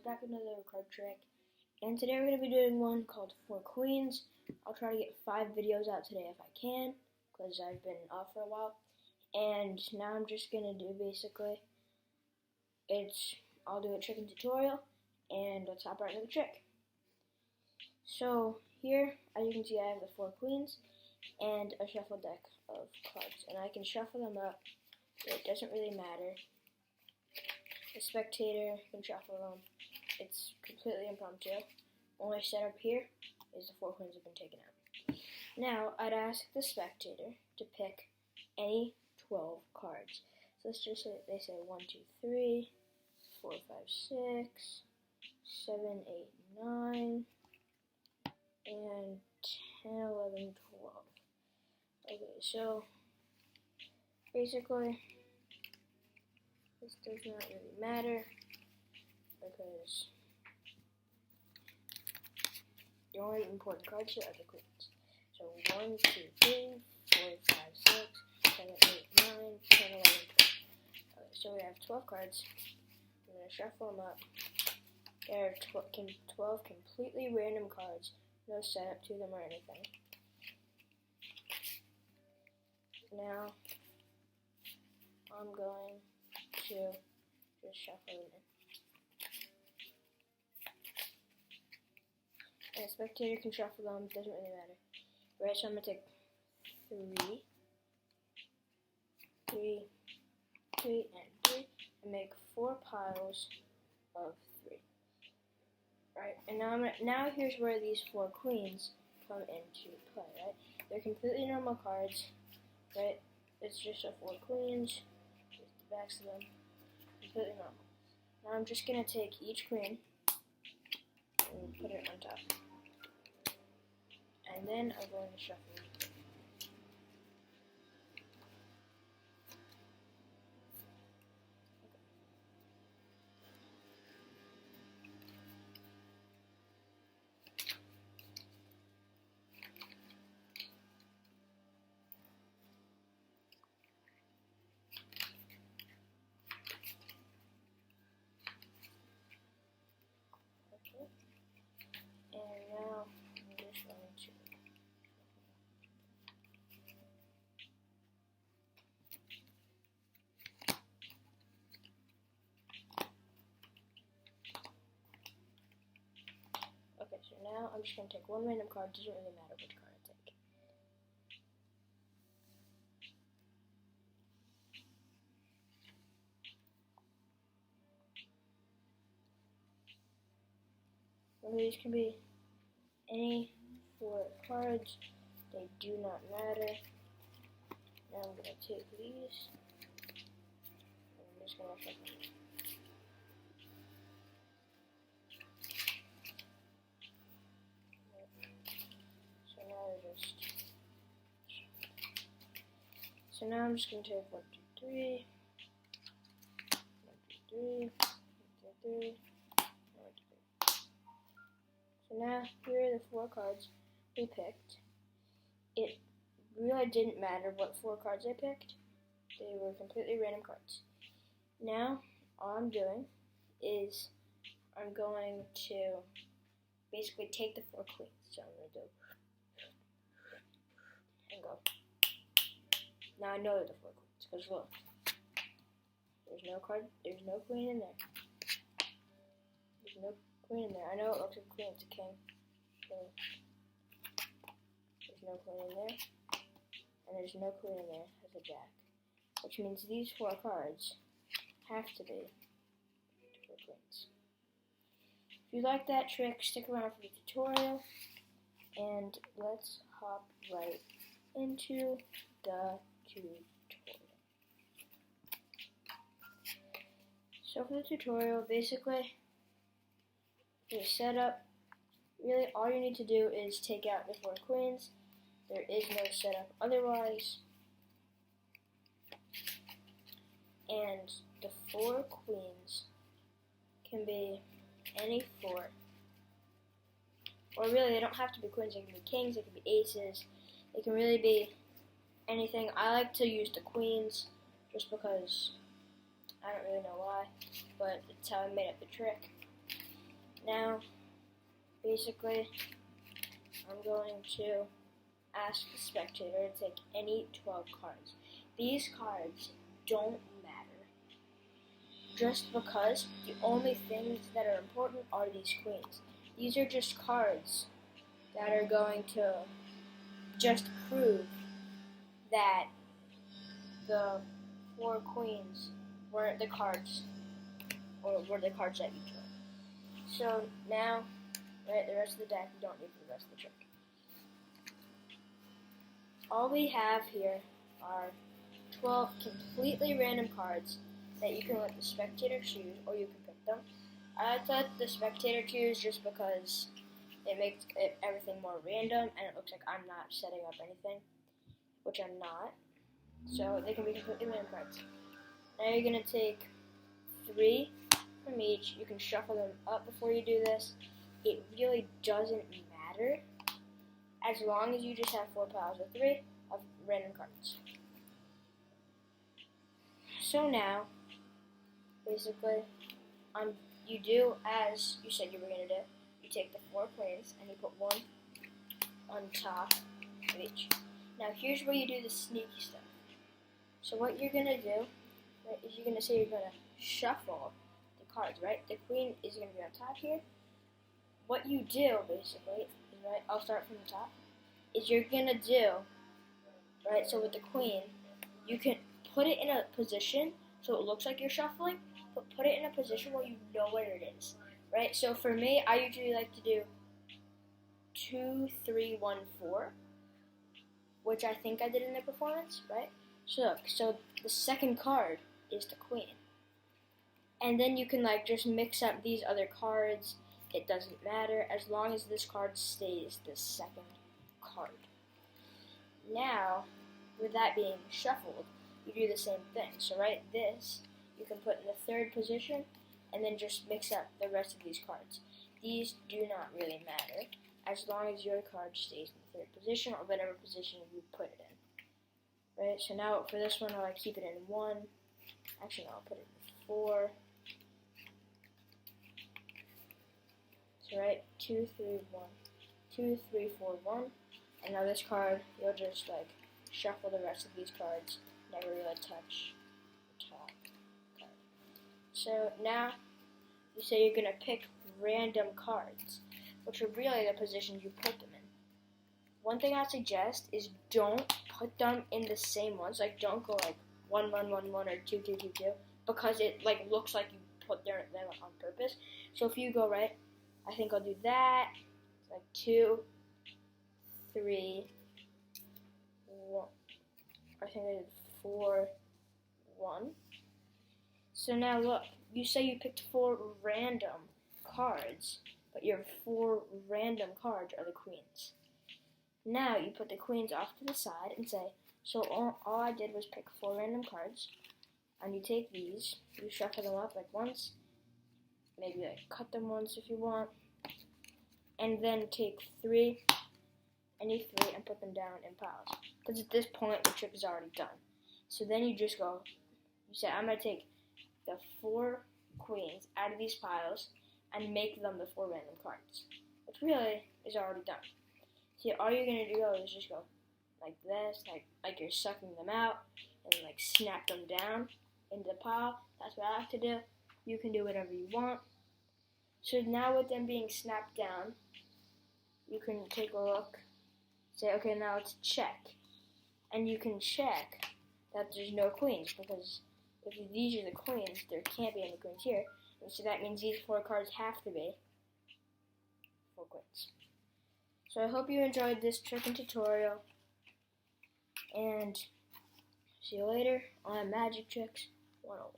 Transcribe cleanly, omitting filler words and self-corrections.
back with another card trick, and today we're going to be doing one called 4 Queens. I'll try to get 5 videos out today if I can, because I've been off for a while, and now I'm just going to do basically, I'll do a trick and tutorial, and let's hop right into the trick. So here, as you can see, I have the 4 Queens, and a shuffle deck of cards, and I can shuffle them up, it doesn't really matter. The spectator can shuffle them. It's completely impromptu. Only setup here is the 4 Queens have been taken out. Now, I'd ask the spectator to pick any 12 cards. So let's just say they say 1, 2, 3, 4, 5, 6, 7, 8, 9, and 10, 11, 12. Okay, so basically, this does not really matter because the only important cards here are the queens. So 1, 2, 3, 4, 5, 6, 7, 8, 9, 10, 11, 12. Okay, so we have 12 cards. I'm going to shuffle them up. There are 12 completely random cards. No setup to them or anything. Now, I'm going to just shuffle them in. And the spectator can shuffle them, doesn't really matter. Right, so I'm going to take 3, and 3, and make 4 piles of 3. Right, and now here's where these 4 queens come into play, right? They're completely normal cards, right? It's just a 4 queens, just the backs of them, completely normal. Now I'm just going to take each queen and put it on top. And then I'm going to shuffle it. And now I'm just going to so now I'm just going to take one random card, doesn't really matter which card I take. These can be any 4 cards, they do not matter. Now I'm going to take these, and I'm just going to shuffle them. So now I'm just going to take 1, 2, 3, 1, 2, 3, 1, 2, 3, 1, 2, 3. So now here are the 4 cards we picked. It really didn't matter what 4 cards I picked. They were completely random cards. Now all I'm doing is I'm going to basically take the 4 queens. So I'm going to do and go. Now I know they're the 4 queens, because look, there's no queen in there. There's no queen in there. I know it looks like a queen, it's a king. So there's no queen in there, and there's no queen in there as a jack. Which means these 4 cards have to be 4 queens. If you like that trick, stick around for the tutorial, and let's hop right into the tutorial. So for the tutorial, basically, the setup, really all you need to do is take out the 4 queens. There is no setup otherwise. And the 4 queens can be any 4. Or really, they don't have to be queens, they can be kings, they can be aces. They can really be anything. I like to use the queens just because I don't really know why, but it's how I made up the trick. Now, basically, I'm going to ask the spectator to take any 12 cards. These cards don't matter, just because the only things that are important are these queens. These are just cards that are going to just prove that the 4 queens weren't the cards, or were the cards that you took. So now, right, the rest of the deck you don't need for the rest of the trick. All we have here are 12 completely random cards that you can let the spectator choose, or you can pick them. I like to let the spectator choose just because it makes everything more random, and it looks like I'm not setting up anything, which I'm not. So they can be completely random cards. Now you're going to take 3 from each. You can shuffle them up before you do this. It really doesn't matter, as long as you just have 4 piles of 3 of random cards. So now, basically, you do as you said you were going to do. You take the 4 queens and you put 1 on top of each. Now here's where you do the sneaky stuff. So what you're going to do, right, is you're going to say you're going to shuffle the cards, right? The queen is going to be on top here. What you do, basically, is, right, I'll start from the top, is you're going to do, right, so with the queen, you can put it in a position so it looks like you're shuffling, but put it in a position where you know where it is, right? So for me, I usually like to do 2, 3, 1, 4, which I think I did in the performance, right? So look, so the second card is the queen. And then you can like just mix up these other cards. It doesn't matter as long as this card stays the second card. Now, with that being shuffled, you do the same thing. So right, this you can put in the 3rd position and then just mix up the rest of these cards. These do not really matter as long as your card stays in the 3rd position or whatever position you put it in. Right, so now for this one, I'll keep it in 1. Actually, no, I'll put it in 4. So right, 2, 3, 1. 2, 3, 4, 1. And now this card, you'll just like shuffle the rest of these cards. Never really touch the top card. So now, you say you're going to pick random cards, which are really the positions you put them in. One thing I suggest is don't put them in the same ones. Like, don't go like 1, 1, 1, 1 or 2, 2, 2, 2, because it like looks like you put them on purpose. So if you go right, I think I'll do that. Like 2, 3, 1. I think I did 4, 1. So now look, you say you picked 4 random cards, but your 4 random cards are the queens. Now you put the queens off to the side and say, so all I did was pick 4 random cards, and you take these, you shuffle them up like once, maybe like cut them once if you want, and then take 3, any 3, and put them down in piles. Because at this point, the trick is already done. So then you just go, you say, I'm going to take the 4 queens out of these piles and make them the 4 random cards, which really is already done. See, all you're going to do is just go like this, like you're sucking them out, and like snap them down into the pile. That's what I like to do. You can do whatever you want. So now with them being snapped down, you can take a look, say, okay, now let's check. And you can check that there's no queens, because if these are the queens, there can't be any queens here. And so that means these 4 cards have to be 4 queens. So I hope you enjoyed this trick and tutorial, and see you later on Magic Tricks 101.